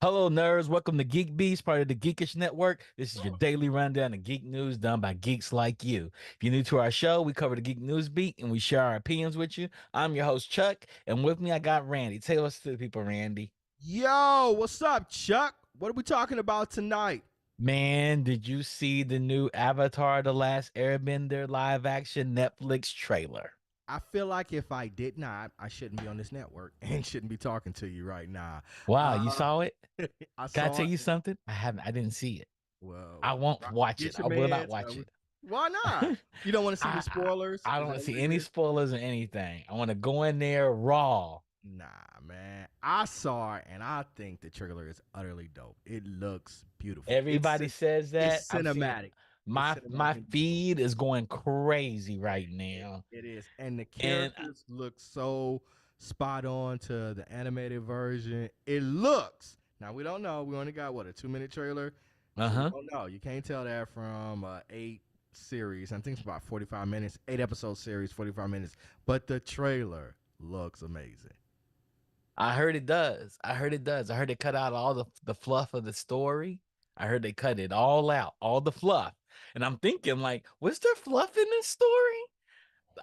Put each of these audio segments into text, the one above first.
Hello, nerds. Welcome to GeekBeast, part of the Geekish Network. This is your daily rundown of geek news done by geeks like you. If you're new to our show, we cover the geek news beat and we share our opinions with you. I'm your host, Chuck, and with me, I got Randy. Tell us to the people, Randy. Yo, what's up, Chuck? What are we talking about tonight? Man, did you see the new Avatar: The Last Airbender live action Netflix trailer? I feel like if I did not, I shouldn't be on this network and shouldn't be talking to you right now. Wow, you Uh, saw it? I Can I saw tell it. you something? I didn't see it. Well, I won't watch it. get your I will not meds. watch it. Why not? You don't want to see the I, I spoilers? I Is don't want that to what see it any is? spoilers or anything. I want to go in there raw. Nah, man. I saw it and I think the trailer is utterly dope. It looks beautiful. Everybody says that. It's I'm seeing cinematic. It's my cinematic and beautiful. feed is going crazy right It, now. it is. And the And characters look so spot on to the animated version. It looks Now we don't know. We only got what, a 2 minute trailer, so we Uh-huh. don't know. You can't tell that from eight series. I think it's about 45 minutes, 8 episode series, 45 minutes. But the trailer looks amazing. I heard it does. I heard it does. I heard they cut out all the fluff of the story. I heard they cut it all out, all the fluff. And I'm thinking, like, was there fluff in this story?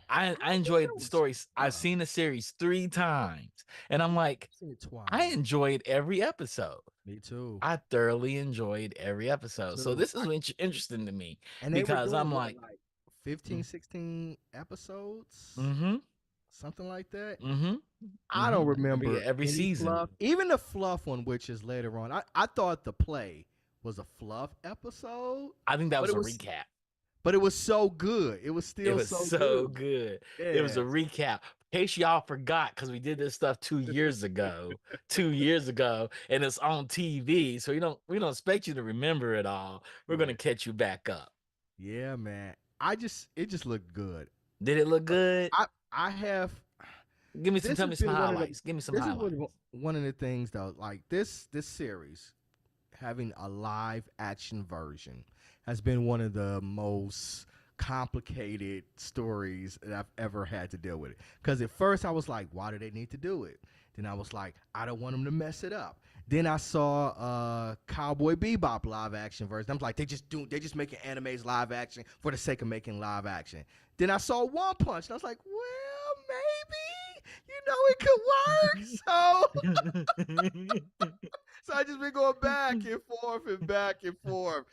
I I think enjoyed there the was stories. I've fluff. seen the series 3 times, and I'm like, I've seen it I twice. enjoyed every episode. Me too. I thoroughly enjoyed every Me episode. So too. this is interesting to me And they were because doing I'm what, like, like 15, mm, 16 episodes, mm-hmm, something like that. mm-hmm, I mm-hmm. don't remember Every any season. fluff. Even the fluff one, which is later on. I thought the play was a fluff episode, I think that but was it a was recap. but it was so good. It was It still was so so good. good. It was a Yes. recap. In case y'all forgot, because we did this stuff 2 years ago, 2 years ago, and it's on TV. So we don't expect you to remember it all. We're Yeah. gonna catch you back up. Yeah, man. It just looked good. Did it look But good? I have this Tell has me some been one of the highlights. Give me some this is highlights. one of the things though, like this series having a live action version has been one of the most complicated stories that I've ever had to deal with. Because at first I was like, why do they need to do it? Then I was like, I don't want them to mess it up. Then I saw Cowboy Bebop live action version. I'm like, they just making animes live action for the sake of making live action. Then I saw One Punch, and I was like, well, maybe it could work. So I just been going back and forth and back and forth.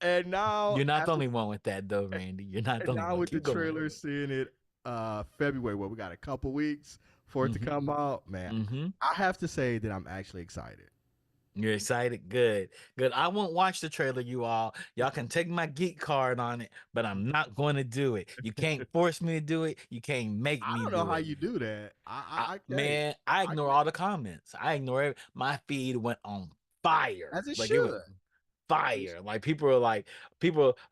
And now You're not the after only one with that though, Randy. You're not the and only now one. with the Keep going. trailer seeing it February, where we got a couple weeks for it to Mm-hmm. come out, man. Mm-hmm. I have to say that I'm actually excited. You're excited? Good. Good. I won't watch the trailer, you all. Y'all can take my geek card on it, but I'm not going to do it. You can't force me to do it. You can't make I me don't know do how it. you do that. I can't. Man, I I ignore can't. all the comments. I ignore it. My feed went on fire. As it Like it was should. As it fire. Like people are like,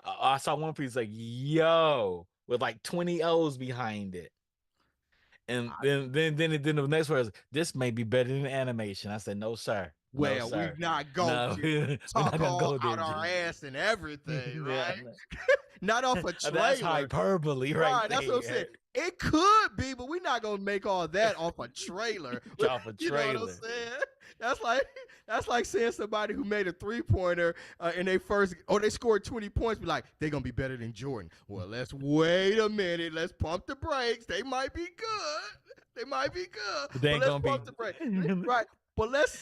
I saw one piece like, yo, with like 20 O's behind it. And I, then the next word is, this may be better than animation. I said, no, sir. No, well, we sir. not go No, there. we're not Talk gonna all go out there, our G. ass and everything, Yeah, right? Not off a that's trailer. hyperbole right Right, that's what I'm saying. there. It could be, but we're not gonna make all that off a trailer. Off a You know what I'm trailer. saying? That's like that's like saying somebody who made a 3 pointer and they scored 20 points, be like, they're gonna be better than Jordan. Well, let's wait a minute. Let's pump the brakes. They might be good. They might be good, But they but ain't let's gonna pump be. the brakes. Right. But let's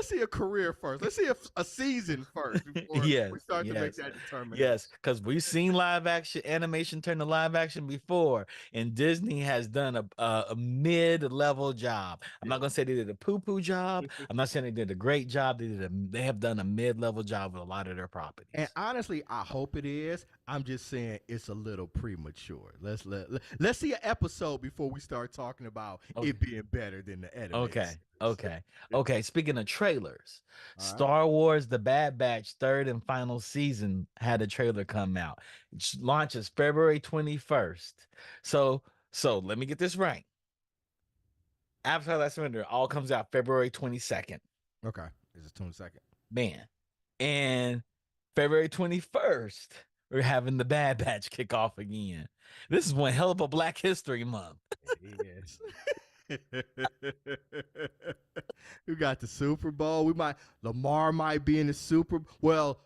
see a career first. Let's see a season first before Yes, we start to make yes, that determination. yes. Because we've seen live action animation turn to live action before, and Disney has done a mid-level job. I'm not Yeah. gonna say they did a poo-poo job. I'm not saying they did a great job. They have done a mid-level job with a lot of their And properties. honestly, I hope it is. I'm just saying it's a little premature. Let's see an episode before we start talking about Okay, it being better than the animated okay, series. okay, okay. Speaking of trailers, All right. Star Wars: The Bad Batch third and final season had a trailer come out. It launches February 21st. So, so let me get this right. Avatar: Last Surrender all comes out February 22nd. Okay. This is 22nd. Man. And February 21st, we're having the Bad Batch kick off again. This is one hell of a Black History Month. It is. We got the Super Bowl. Lamar might be in the Super. Well,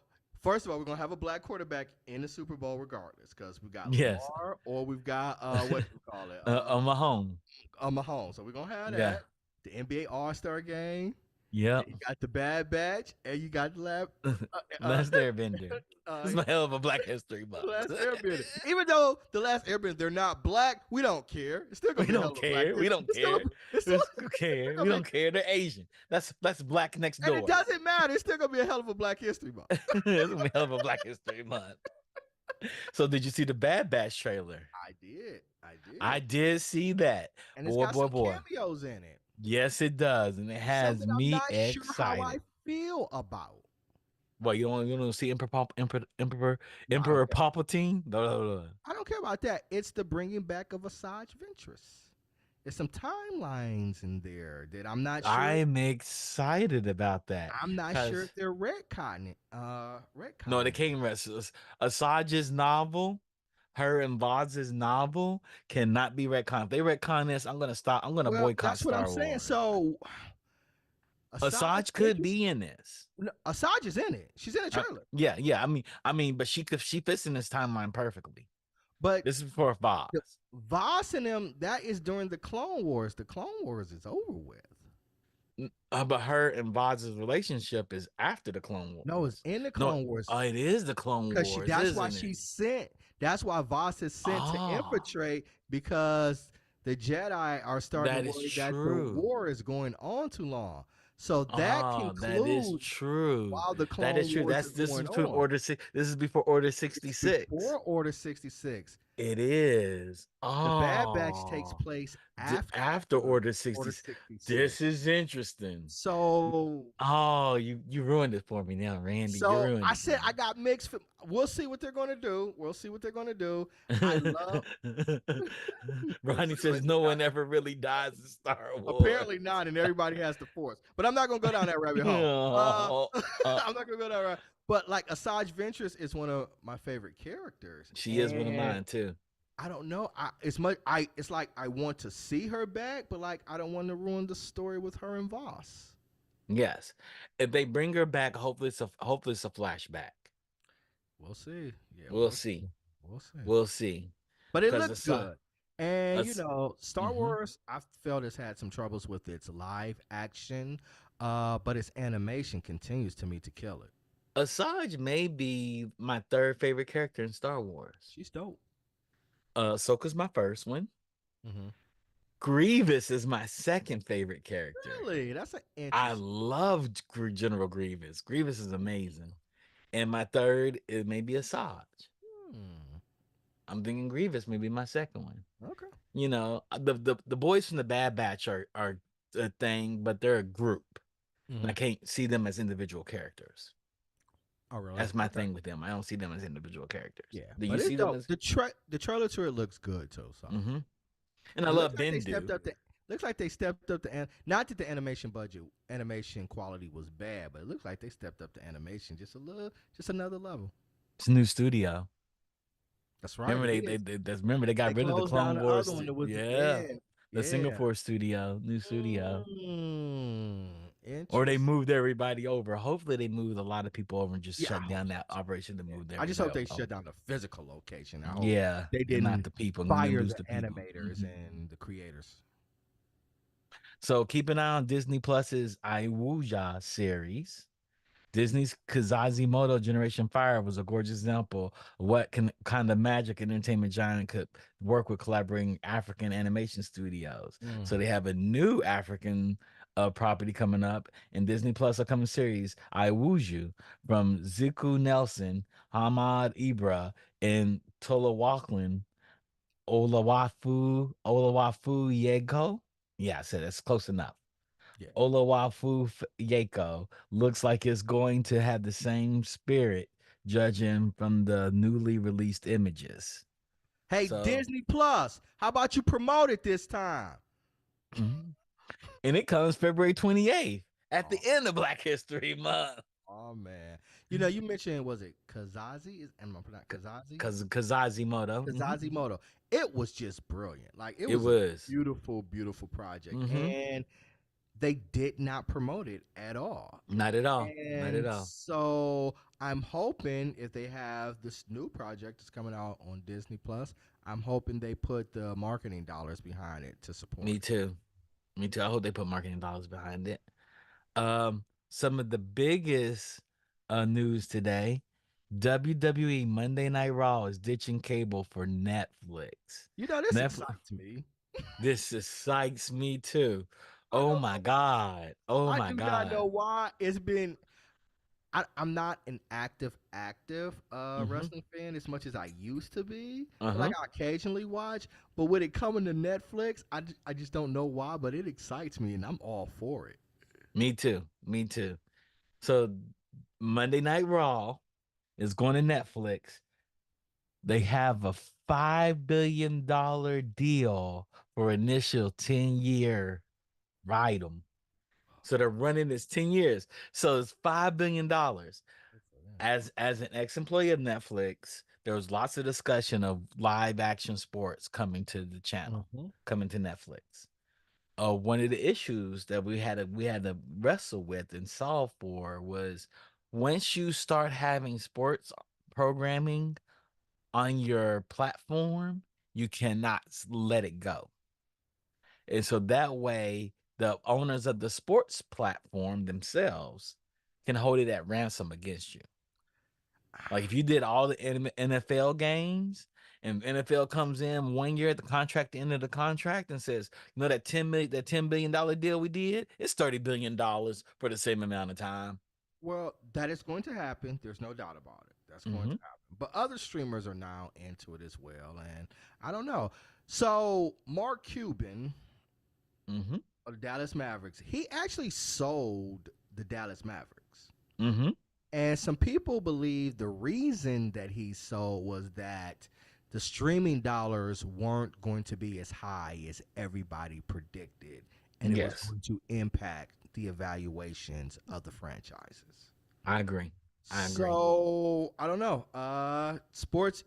first of all, we're gonna have a black quarterback in the Super Bowl regardless, because we got Yes. Lamar or we've got what do we call it? On my home. Mahomes. So we're gonna have Yeah. that. The NBA All Star Game. Yep. And you got the Bad Batch, and you got the Last Airbender. uh, This is a hell of a Black History Month. Last Airbender. Even though the Last Airbender they're not black, we don't care. It's still We gonna be a hell don't of a black. care. We don't It's still, care. it's We still, don't care. gonna We be, don't care. They're Asian. That's Black next and it door. doesn't matter. It's still gonna be a hell of a Black History Month. It's gonna be a hell of a Black History Month. So did you see the Bad Batch trailer? I did. I I did. did see that. And it's Boy, got boy, some boy. cameos in it. Yes, it does, and it has Something I'm me not sure how I excited. feel about. Well, you don't see No, Emperor Palpatine? No, no, no. I don't care about that. It's the bringing back of Asajj Ventress. there's some timelines in there that I'm not sure. I'm excited about that I'm not sure because if they're retconning. no, the Retconning. King Wrestlers, Asaj's novel, her and Voz's novel cannot be retconned. If they retcon this, I'm gonna stop. I'm gonna Well, boycott that's what I'm Star saying. Wars. So, Asajj Asajj could Ventress, be in this. no, Asajj is in it. She's in the trailer. Yeah, yeah. I mean, but she fits in this timeline perfectly. But This is for Voz. the Voss and them, that is during the Clone Wars. The Clone Wars is over with. But her and Voz's relationship is after the Clone No, it's Wars. in the No, Clone Wars. it is the Clone Because Wars, that's why isn't it? she's sent. That's why Voss is sent to Oh, infiltrate because the Jedi are starting to that is worry that the true. war is going on too long. So that Oh, that is concludes true. while the That is Clone true. Wars That's is this is going between on. Order Six. This is before Order It's 66. before Order 66. It is. The Bad Batch takes Oh, place after after Order Order 60. 66. This is interesting. So Oh, you ruined it for me now, Randy. You so ruined I it for said I me. got mixed. We'll see what they're gonna do. We'll see what they're gonna do. I love. We'll Ronnie see what says no one ever really dies in Star Wars. apparently not, and everybody has the force. But I'm not gonna go down that rabbit hole. Oh, uh, I'm not gonna go down that. But like Asajj Ventress is one of my favorite characters, she is one of and mine too. I don't know. It's much. It's like I want to see her back, but like I don't want to ruin the story with her and Voss. Yes. If they bring her back, hopefully it's a flashback. We'll see. Yeah, We'll see. we'll see. We'll see. But it Because looks good. And As Star mhm. Wars, I felt it's had some troubles with its live action, but its animation continues to me to kill it. Asajj may be my third favorite character in Star Wars. She's dope. Ahsoka's my first one. Hmm. Grievous is my second favorite character. Really, that's an I interesting. loved General Grievous. Grievous is amazing. And my third is maybe Asajj. Hmm. I'm thinking Grievous may be my second one. Okay. The boys from the Bad Batch are a thing, but they're a group. And Hmm. I can't see them as individual characters. Oh, really? That's my Okay. thing with them. I don't see them as individual characters. Yeah, Do you but it's see them dope. as? The trailer to it looks good too. So Mm-hmm. And I it looks love like they stepped Bendu. up the. Looks like they stepped up the not that the animation quality was bad, but it looks like they stepped up the animation just a little, just another level. It's a new studio. That's right, Remember it they is. remember they They got rid of the closed down Clone the other Wars. one that was Yeah, yeah, the yeah. Singapore studio, new studio. Or they Interesting. moved everybody over. Hopefully they moved a lot of people over and just Yeah, I shut hope down so that too. operation to Yeah. move I just everybody hope they over. shut down the physical location. I hope Yeah, they and not didn't the people. And then fire lose the the people. animators Mhm. and the creators. So keep an eye on Disney Plus's Iwuja series. Disney's Kazazimoto Generation Fire was a gorgeous example of what kind of magic an entertainment giant could work with collaborating African animation studios. Mm, So they have a new African property coming up in Disney Plus upcoming series, Iwuju, from Ziku Nelson, Hamad Ibra, and Tolawaklin Olawafu Yego. Yeah, I said that's close enough. yeah. Olawafu Yako looks like it's going to have the same spirit, judging from the newly released images. Hey, So, Disney Plus, how about you promote it this time? mhm. And it comes February 28th at the Oh, end of Black History Month. oh man. You mentioned was it Kazazi? Am I pronouncing Kazazi? Because Kazazimoto, Kazazimoto. It was just brilliant. Like it it was a was. beautiful, beautiful project. Hmm. And they did not promote it at all. Not at all. Not at And all. so I'm hoping if they have this new project that's coming out on Disney Plus, I'm hoping they put the marketing dollars behind it to support Me it. too. Me too. I hope they put marketing dollars behind it. Some of the biggest news today: WWE Monday Night Raw is ditching cable for Netflix. This Netflix. excites me. This excites me too. I Oh know my god. Oh I my do not know god. why. It's been I'm not an active Mm-hmm. wrestling fan as much as I used to be. But like Uh-huh. I occasionally watch, but with it coming to Netflix, I just don't know why, but it excites me and I'm all for it. Me too. Me too. So Monday Night Raw is going to Netflix. They have a $5 billion deal for initial 10-year ride 'em. So they're running this 10 years. So it's $5 billion. Good for them. As an ex-employee of Netflix, there was lots of discussion of live action sports coming to the channel, Mm-hmm. coming to Netflix. One of the issues that we had to wrestle with and solve for was once you start having sports programming on your platform, you cannot let it go. And so that way, the owners of the sports platform themselves can hold it at ransom against you. Like if you did all the NFL games and NFL comes in 1 year at the contract, the end of the contract, and says, that $10 billion deal we did, it's $30 billion for the same amount of time. Well, that is going to happen. There's no doubt about it. That's going to Mm-hmm. happen. But other streamers are now into it as well, and I don't know. So Mark Cuban Mm-hmm. of the Dallas Mavericks, he actually sold the Dallas Mavericks. Mm-hmm. And some people believe the reason that he sold was that the streaming dollars weren't going to be as high as everybody predicted, and it was Yes, going to impact the evaluations of the franchises. I agree. I agree. So I don't know. Sports.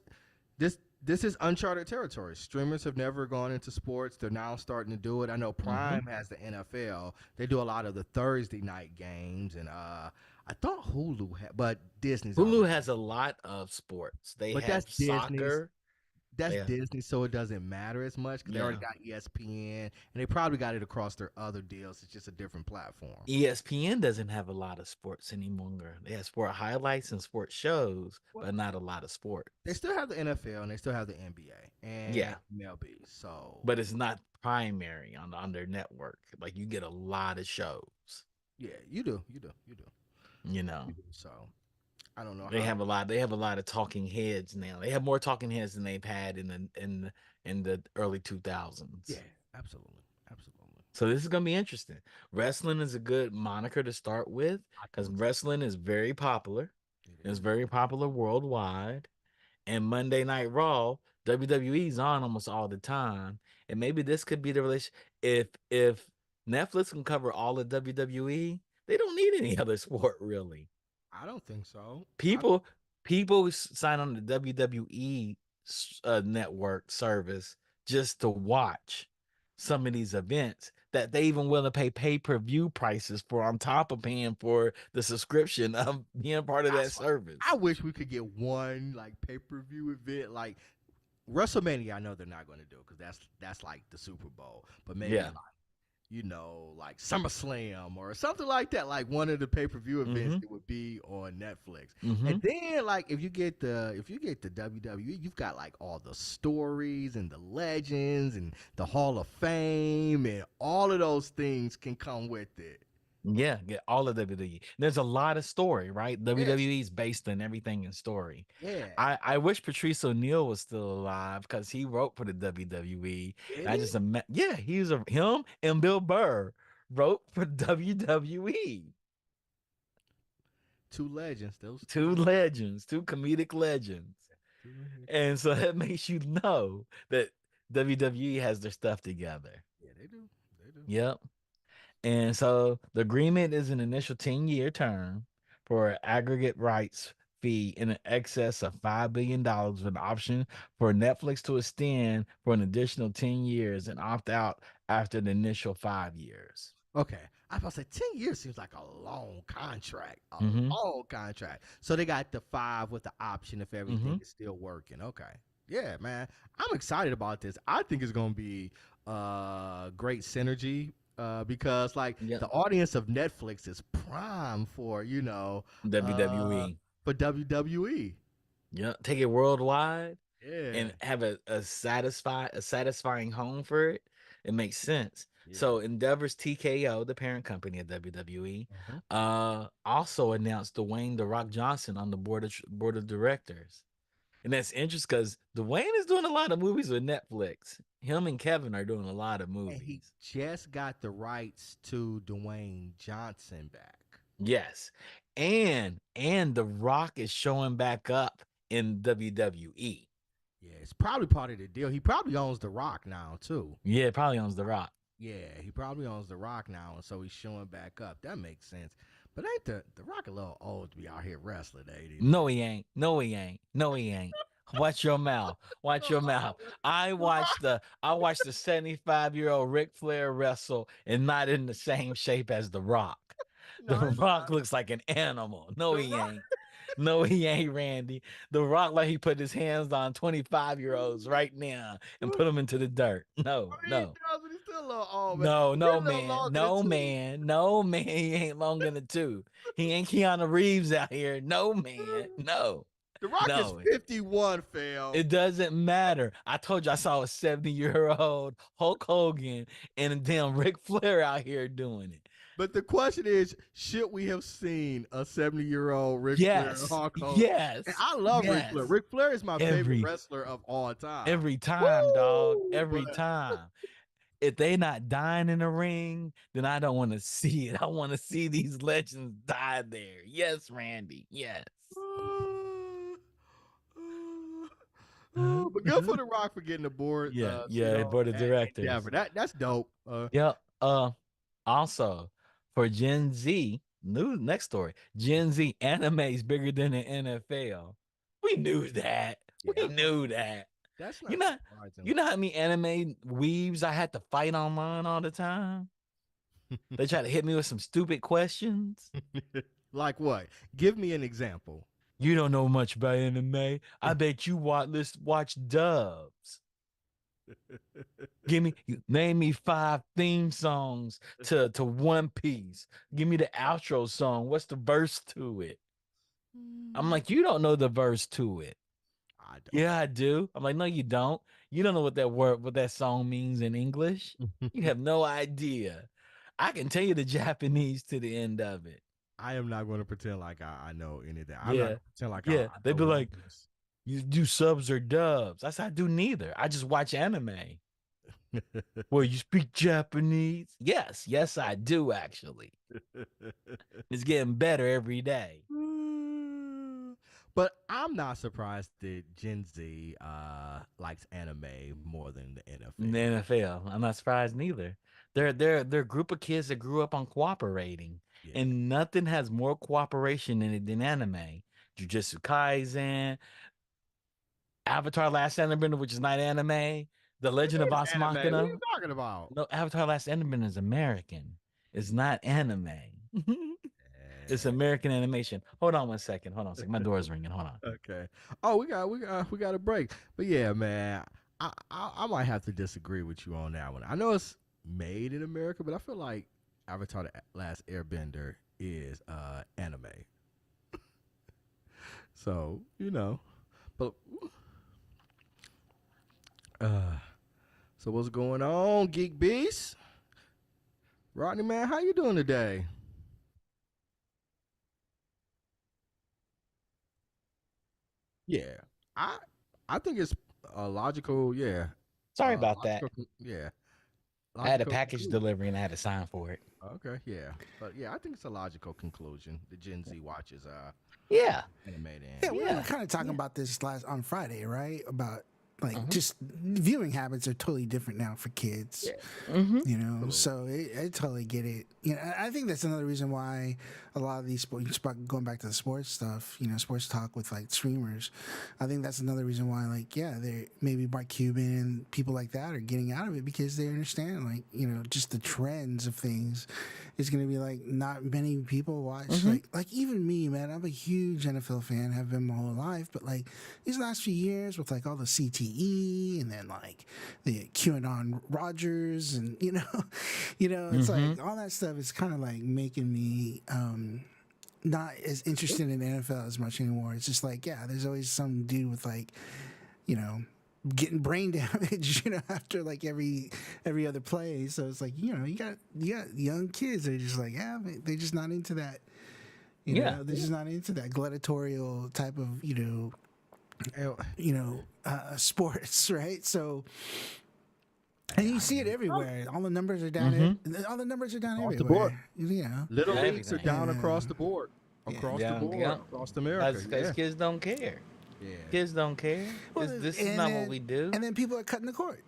This is uncharted territory. Streamers have never gone into sports. They're now starting to do it. I know Mm-hmm. Prime has the NFL. They do a lot of the Thursday night games, and I thought Hulu had, but Disney's Hulu already. has a lot of sports. They But have that's Disney's. soccer. That's They have, Disney, so it doesn't matter as much because they already yeah. got ESPN, and they probably got it across their other deals. It's just a different platform. ESPN doesn't have a lot of sports anymore. They have sport highlights and sports shows, Well, but not a lot of they sports. still have the NFL and they still have the NBA and Yeah, MLB. So but it's not primary on their network. Like you get a lot of shows. yeah, you do. You know, So I don't know they how. have a lot. They have a lot of talking heads now. They have more talking heads than they've had in the early 2000s. Yeah, absolutely, absolutely. So this is gonna be interesting. Wrestling is a good moniker to start with I because think so. wrestling is very popular. It It's is. very popular worldwide. And Monday Night Raw, WWE's on almost all the time. And maybe this could be the relation. If Netflix can cover all of WWE, they don't need any other sport really. I don't think so. People people sign on the WWE network service just to watch some of these events that they even willing to pay pay-per-view prices for on top of paying for the subscription of being part of that That's what I service. wish we could get one like pay per view event like WrestleMania. I know they're not going to do because that's like the Super Bowl, but maybe Yeah. like like SummerSlam or something like that, like one of the pay per view events Mm-hmm. that would be on Netflix. Mm-hmm. And then like if you get the WWE, you've got like all the stories and the legends and the Hall of Fame and all of those things can come with it. Yeah, get all of WWE. There's a lot of story, right? Yes. WWE is based on everything in story. Yeah. I wish Patrice O'Neal was still alive because he wrote for the WWE. Did And I he? just yeah, him and Bill Burr wrote for WWE. Two legends. Those two Two legends. legends, two comedic legends. Two legends. And so that makes you know that WWE has their stuff together. Yeah, they do. They do. Yep. And so the agreement is an initial 10-year term for an aggregate rights fee in excess of $5 billion with an option for Netflix to extend for an additional 10 years and opt out after the initial 5 years. Okay. I was about to say 10 years seems like a long contract. A Mm-hmm. long contract. So they got the 5 with the option if Mm-hmm. everything is still working. Okay. Yeah, man. I'm excited about this. I think it's gonna be great synergy. Because like Yep. the audience of Netflix is prime WWE. for WWE. Yep. Take it worldwide Yeah. and have a satisfying home for it. It makes sense. Yeah. So Endeavor's TKO, the parent company of WWE, Mhm. also announced Dwayne The Rock Johnson on the board of directors. And that's interesting because Dwayne is doing a lot of movies with Netflix. Him and Kevin are doing a lot of And he movies. just got the rights to Dwayne Johnson back. Yes. And The Rock is showing back up in WWE. Yeah, it's probably part of the deal. He probably owns The Rock now too. Yeah, probably owns The Rock. Yeah, he probably owns The Rock now, and so he's showing back up. That makes sense. But ain't the Rock a little old to be out here wrestling, ain't he, man? No, he ain't. No, he ain't. No, he ain't. Watch your mouth. Watch your mouth. I watched the 75-year-old Ric Flair wrestle and not in the same shape as The Rock. The No, it's Rock looks like an animal. No, The he Rock. ain't. No, he ain't, Randy. The Rock like he put his hands on 25-year-olds right now and put them into the dirt. No, He no. does, but he's still a little old, man. No, He's no, a little man. longer than No, two. man. No, man. He ain't longer than two. He ain't Keanu Reeves out here. No, man. No. The Rock is No. 51, fam. It doesn't matter. I told you I saw a 70-year-old Hulk Hogan and a damn Ric Flair out here doing it. But the question is, should we have seen a 70-year-old Ric Flair Yes. Hulk Hogan? And Yes. I love Ric Flair. Yes. Ric Flair is my favorite Every wrestler of all time. every time, dog. Woo! Every time. If they not dying in the ring, then I don't want to see it. I want to see these legends die there. Yes, Randy. Yes. But good for The Rock for getting the board, Yeah, you yeah, know, board of at directors. Endeavor. That's dope. Yep. Also for Gen Z, new next story. Gen Z anime is bigger than the NFL. We knew that. Yeah, We knew that. that's You not know, surprising. you know how many anime weaves I had to fight online all the time? They try to hit me with some stupid questions. Like what? Give me an example. You don't know much about anime. I bet you watch dubs. Name me 5 theme songs to One Piece. Give me the outro song. What's the verse to it? I'm like, you don't know the verse to it. I Yeah, I do. I'm like, no, you don't. You don't know what that song means in English. don't. You have no idea. I can tell you the Japanese to the end of it. I am not going to pretend like I know anything. I'm not Yeah. going to pretend like Yeah. I They'd know be like, numbers. you do subs or dubs. I said, I do neither. I just watch anime. Well, you speak Japanese? Yes, yes, I do actually. It's getting better every day. But I'm not surprised that Gen Z likes anime more than the In the NFL. NFL, I'm not surprised neither. They're a group of kids that grew up on cooperating, Yeah. and nothing has more cooperation in it than anime. Jujutsu Kaisen, Avatar: Last Airbender, which is not anime. The Legend of It is Vox anime. What are Machina. you talking about? No, Avatar: Last Airbender is American. It's not anime. It's American animation. Hold on one second. Hold on a second. My door's ringing. Hold on. Okay. Oh, we got a break. But yeah, man, I might have to disagree with you on that one. I know it's made in America, but I feel like Avatar: The Last Airbender is anime. So but uh, so what's going on, Geek Beast? Rodney, man, how you doing today? Yeah, I I think it's a logical, yeah, Sorry about that. yeah, I had a logical package conclusion. delivery and I had to sign for it. Okay, yeah, but yeah, I think it's a logical conclusion. The Gen Z watches Yeah. animated Yeah, anime. we Yeah. were kind of talking Yeah. about this last on Friday, right? About like Mhm. just viewing habits are totally different now for kids. Yeah, Mm-hmm. You know, absolutely. so I totally get it. You know, I think that's another reason why a lot of these sports, going back to the sports stuff, you know, sports talk with like streamers. I think that's another reason why, like, yeah, they maybe Mark Cuban and people like that are getting out of it because they understand, like, you know, just the trends of things is going to be like not many people watch. Mhm. Like even me, man, I'm a huge NFL fan, have been my whole life, but like these last few years with like all the CTE and then like the QAnon Rogers and it's Mhm. like all that stuff is kind of like making me not as interested in NFL as much anymore. It's just like, yeah, there's always some dude with like, you know, getting brain damage, you know, after like every other play. So it's like, you know, you got young kids that are just like, yeah, they're just not into that. You Yeah. know, they're just not into that gladiatorial type of, And- sports, right? So, and you see it everywhere. All the numbers are down. All the numbers are down Across the everywhere. board. You know, Little Yeah, leagues are everything. down Yeah. across the board, Yeah. across the Yeah. board, Yeah. across America. Because Yeah, kids don't care. Yeah. Kids don't care. Well, This is not what we do. and then people are cutting the cord.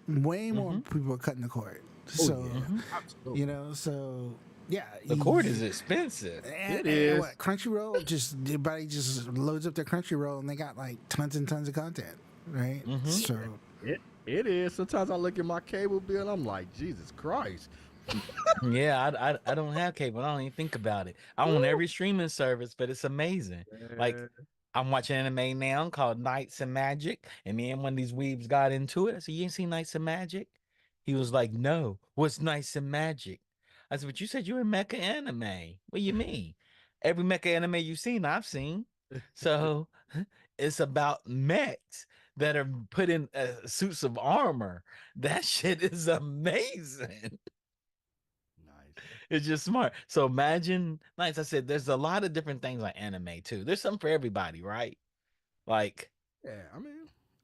Way more Mm-hmm. people are cutting the cord. Oh So yeah. Mm-hmm. Absolutely. so yeah. The cord is expensive. It And is. what Crunchyroll just everybody just loads up their Crunchyroll and they got like tons and tons of content, right? Mm-hmm. So It is. Sometimes I look at my cable bill and I'm like, Jesus Christ. Yeah, I don't have cable. I don't even think about it. I own Woo. every streaming service, but it's amazing. Like Man. I'm watching anime now called Knights and Magic, and me and one of these weebs got into it. I said, "You ain't seen Knights and Magic?" He was like, "No, what's Knights and Magic?" I said, "But you said you were mecha anime. What do you mean? Every mecha anime you've seen, I've seen. So it's about mechs that are put in suits of armor. That shit is amazing." Nice. It's just smart. So imagine, like I said, there's a lot of different things like anime too. There's something for everybody, right? Like Yeah, I mean,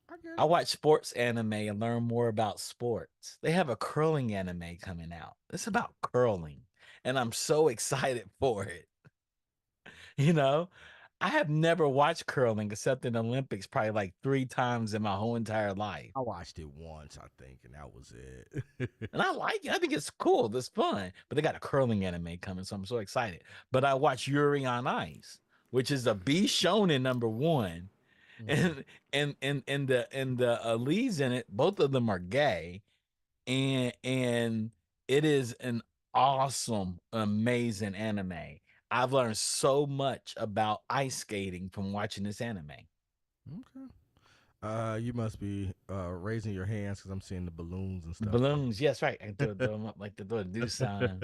I get I it. watch sports anime and learn more about sports. They have a curling anime coming out. It's about curling, and I'm so excited for it. You know, I have never watched curling except in the Olympics, probably like 3 times in my whole entire life. I watched it once, I think, and that was it. And I like it. I think it's cool. It's fun. But they got a curling anime coming, so I'm so excited. But I watched Yuri on Ice, which is a B shonen number one. Mhm. And the leads in it, both of them are gay. And it is an awesome, amazing anime. I've learned so much about ice skating from watching this anime. Okay. You must be raising your hands because I'm seeing the balloons and stuff. Balloons, yes, right. I can throw them up like the throw the do signs.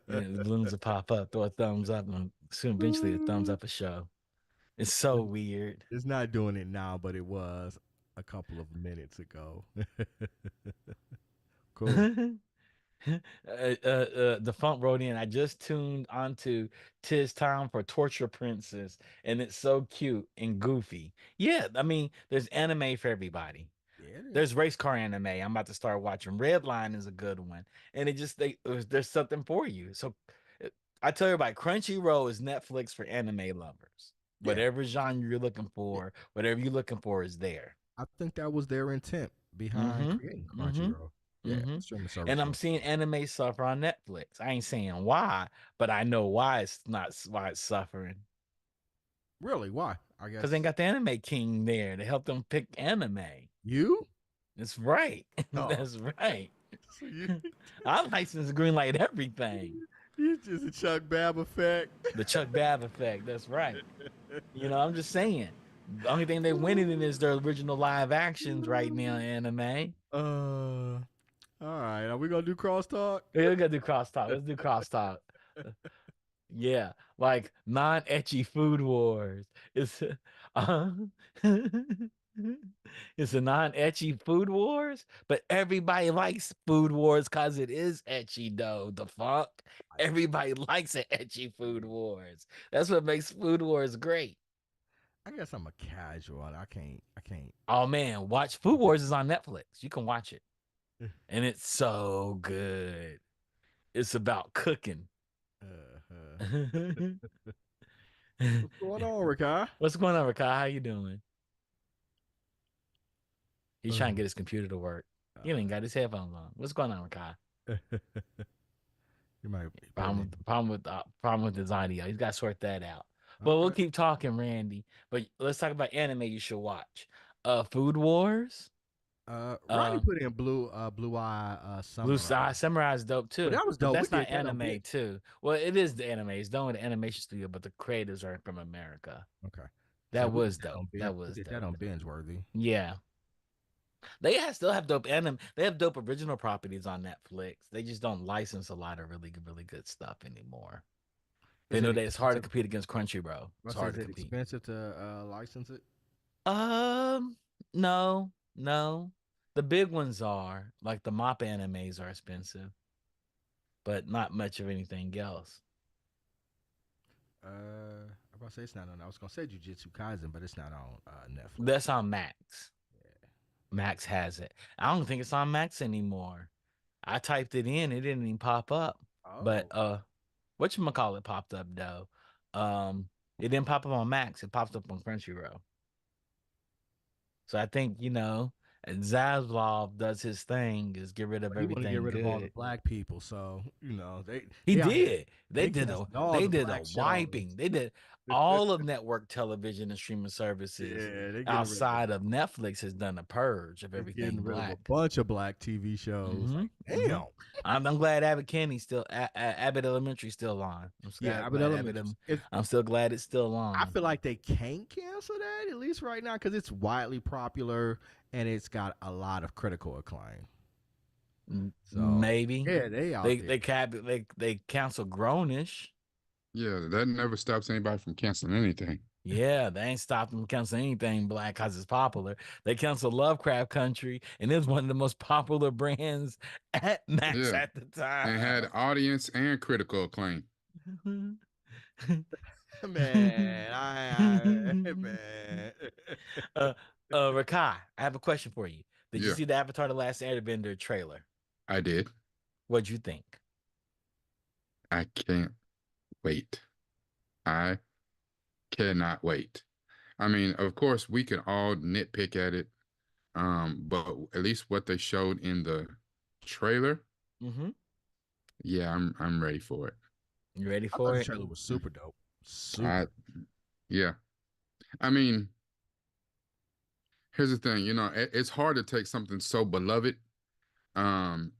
And the balloons will pop up, throw a thumbs up, and soon eventually a thumbs up a show. It's so weird. It's not doing it now, but it was a couple of minutes ago. Cool. The funk wrote in. I just tuned onto "Tis Time for Torture Princess," and it's so cute and goofy. Yeah, I mean, there's anime for everybody. Yeah, it is. There's race car anime. I'm about to start watching. Redline is a good one, and it just there's something for you. So uh, I tell everybody, Crunchyroll is Netflix for anime lovers. Yeah. Whatever genre you're looking Yeah. for, whatever you're looking for is there. I think that was their intent behind Mm-hmm. creating Mm-hmm. Crunchyroll. Yeah, Mm-hmm. streaming service And I'm for seeing anime suffer on Netflix. I ain't saying why, but I know why it's not why it's suffering. really why? I Because they ain't guess got the anime king there to help them pick anime. you. That's right. Oh, That's right. so you I'm licensed to greenlight everything. you just a Chuck Babb effect. The Chuck Babb effect. That's right. I'm just saying. The only thing they winning in is their original live actions right now in anime. All right. Are we gonna do crosstalk? We gotta do crosstalk. Let's do crosstalk. Yeah, like non-etchy food wars. It's uh, it's a non-etchy food wars, but everybody likes food wars because it is etchy though. The fuck, everybody likes an etchy food wars. That's what makes food wars great. I guess I'm a casual. I can't. I can't. Oh man, watch Food Wars is on Netflix. You can watch it, and it's so good. It's about cooking. Uh, what's going on, Rikai? What's going on, Rikai? How you doing? He's trying to Uh, get his computer to work. He ain't got his headphones on. What's going on, Rikai? you might be putting in. Problem with his audio. He's got to sort that out. But we'll Okay. keep talking, Randy. But let's talk about anime you should watch. Food Wars. Ronnie Uh, put in Blue Eye Blue Samurai. Side Samurai is dope But too. that was But dope. We that's not did that on anime binge. too. Well, it is the anime. It's done with the animation studio, but the creators are from America. Okay. So That we did was that dope. on binge. That We was did that dope. on binge worthy. Yeah. Still have dope anime. They have dope original properties on Netflix. They just don't license a lot of really good stuff anymore. They Is know it that it's hard to expensive? compete against Crunchyroll. I It's say, hard is to it compete. expensive to license it? Um, no, no. The big ones are like the mop animes are expensive, but not much of anything else. I'm about to say it's not on. I was gonna say Jujutsu Kaisen, but it's not on Netflix. That's on Max. Max has it. I don't think it's on Max anymore. I typed it in, it didn't even pop up. But Oh, whatchamacallit popped up though. It didn't pop up on Max, it popped up on Crunchyroll. So I think, and Zaslav does his thing is get rid of He want to get everything rid of all the good. black people, so He they out here did. They they did a canceling all they the did a black shows. wiping. They did all of network television and streaming services Yeah, they getting rid of outside of Netflix has done a purge of they everything getting rid of a black. bunch of black TV shows. hmm Like, hmm damn. I'm glad Abbott Kenny still Abbott Elementary still on. Yeah, Abbott Glad Abbott. Elementary. If I'm still glad it's still I on. feel like they can't cancel that at least right now because it's widely popular and it's got a lot of critical acclaim. So Maybe yeah, they out there. they cancel Grownish. Yeah, that never stops anybody from canceling anything. Yeah, they ain't stopped them from canceling anything black because it's popular. They canceled Lovecraft Country, and it was one of the most popular brands at Max Yeah, at the time. and had audience and critical acclaim. Man. Rakai, I have a question for you. Did you Yeah. see the Avatar: The Last Airbender trailer? I did. What'd you think? I can't wait. I cannot wait. I mean, of course, we can all nitpick at it, but at least what they showed in the trailer, Mm-hmm. yeah, I'm ready for it. You ready I thought for the it? trailer was super dope. Super. Yeah. I mean, here's the thing, it's hard to take something so beloved, and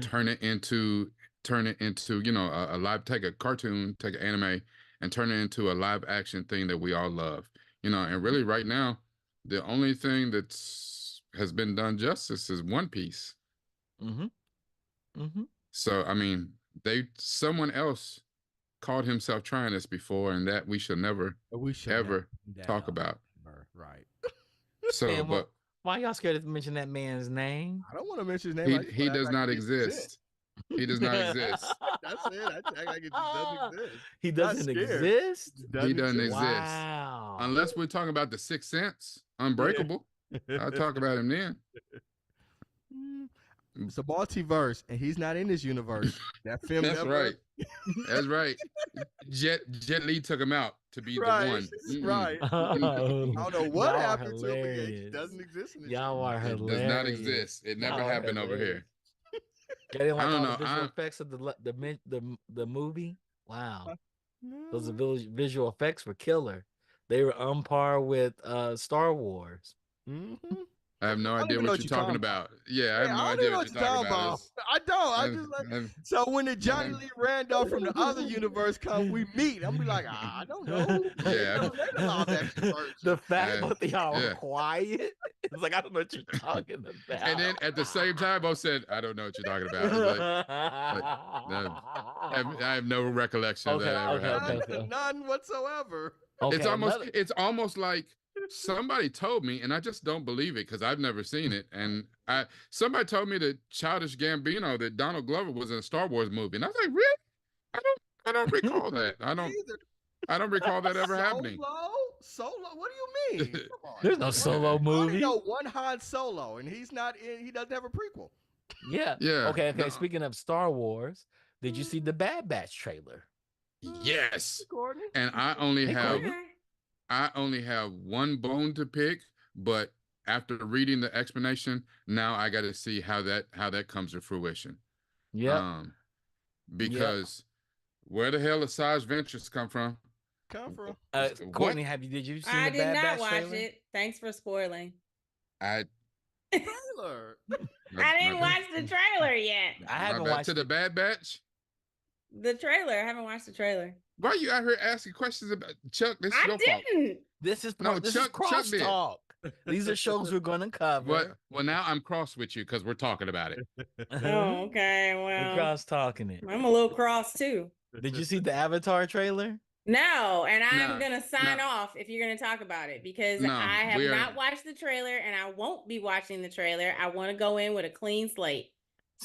turn it into, a live, take a cartoon, take an anime, and turn it into a live action thing that we all love, and really right now, the only thing has been done justice is One Piece. Mm-hmm. Mm-hmm. So, I mean, someone else called himself trying this before, and that we should never, ever talk about. Right. So, Man, but why y'all scared to mention that man's name? I don't want to mention his name. he does not exist. He does not exist. That's it. I act like it just doesn't exist. He doesn't exist? He doesn't exist. Wow. Unless we're talking about the Sixth Sense, Unbreakable. I'll talk about him then. It's a multiverse, and he's not in this universe. That film. That's right. That's right. Jet Li took him out to be the one. Right. I don't know what happened to him, but yeah, he doesn't exist in this Y'all are It hilarious. does not exist. It never happened over here. I didn't like I don't all the know. visual effects of the movie. Wow. Those visual effects were killer. They were on par with Star Wars. Mm-hmm. I have no idea what you're talking about. Yeah, I have no idea what you're talking about. I don't. I just like so when the Johnny Lee Randolph from the other universe come, we meet. I'm be like, I don't know. Yeah. The fact both of y'all were quiet. It's like I don't know what you're talking about. And then at the same time, I said, I don't know what you're talking about. I have no recollection of that ever happening. None whatsoever. Okay, it's almost like somebody told me, and I just don't believe it because I've never seen it. And somebody told me that Childish Gambino, that Donald Glover was in a Star Wars movie, and I was like, really? I don't recall that. I don't recall that ever happening. Solo? What do you mean? Come on. There's no Solo movie. I only know one Han Solo, and he's not in. He doesn't have a prequel. Yeah. Yeah. Okay. No. Speaking of Star Wars, did you see the Bad Batch trailer? Yes. And I only have one bone to pick, but after reading the explanation, now I got to see how that comes to fruition. Yeah. Because where the hell does Sage Ventures come from? Courtney, did you see the Bad Batch trailer? I did not watch it. Thanks for spoiling. Trailer. I didn't watch the trailer yet. I haven't watched the Bad Batch. The trailer. I haven't watched the trailer. Why are you out here asking questions about Chuck? This is your fault. This is Chuck crosstalk. These are shows we're going to cover. Well, now I'm cross with you because we're talking about it. Oh, okay. Well, we're cross talking it. I'm a little cross too. Did you see the Avatar trailer? No, and I'm going to sign off if you're going to talk about it because I have not watched the trailer and I won't be watching the trailer. I want to go in with a clean slate.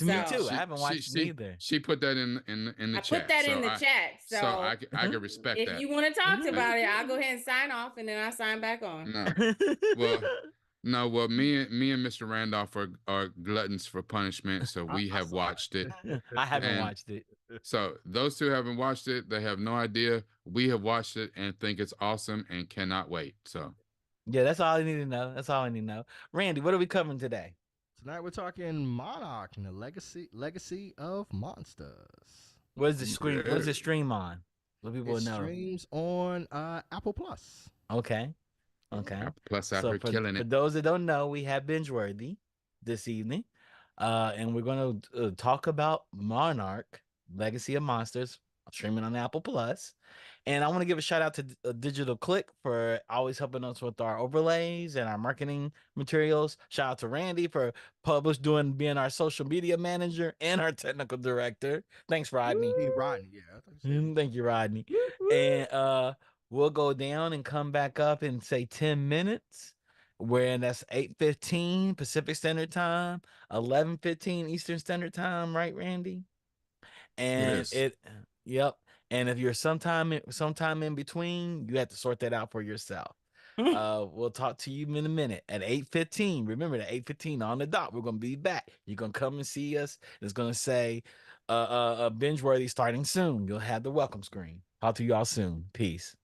Me too. I haven't watched it either. She put that in the chat. I put that in the chat. So I can respect that. If you want to talk about it, I'll go ahead and sign off and then I'll sign back on. Well, me and Mr. Randolph are gluttons for punishment, so we have watched it. I haven't watched it. So those two haven't watched it. They have no idea. We have watched it and think it's awesome and cannot wait. So Yeah, that's all I need to know. That's all I need to know. Randy, what are we covering today? Tonight we're talking Monarch and the Legacy of Monsters. What's the screen? What's the stream on? Let people It know. streams on Apple Plus. Okay. Okay. Apple Plus out So here killing for it. those that don't know, we have binge worthy this evening, and we're going to talk about Monarch: Legacy of Monsters, streaming on Apple Plus. And I want to give a shout out to Digital Click for always helping us with our overlays and our marketing materials. Shout out to Randy for being our social media manager and our technical director. Thanks, Rodney. Hey, Rodney, yeah. Thank you, Rodney. And we'll go down and come back up in say 10 minutes. Where that's 8:15 Pacific Standard Time, 11:15 Eastern Standard Time, right, Randy? And yep. And if you're sometime in between, you have to sort that out for yourself. We'll talk to you in a minute at 8:15. Remember that 8:15 on the dot. We're gonna be back. You're gonna come and see us. It's gonna say binge worthy starting soon. You'll have the welcome screen. Talk to you all soon. Peace.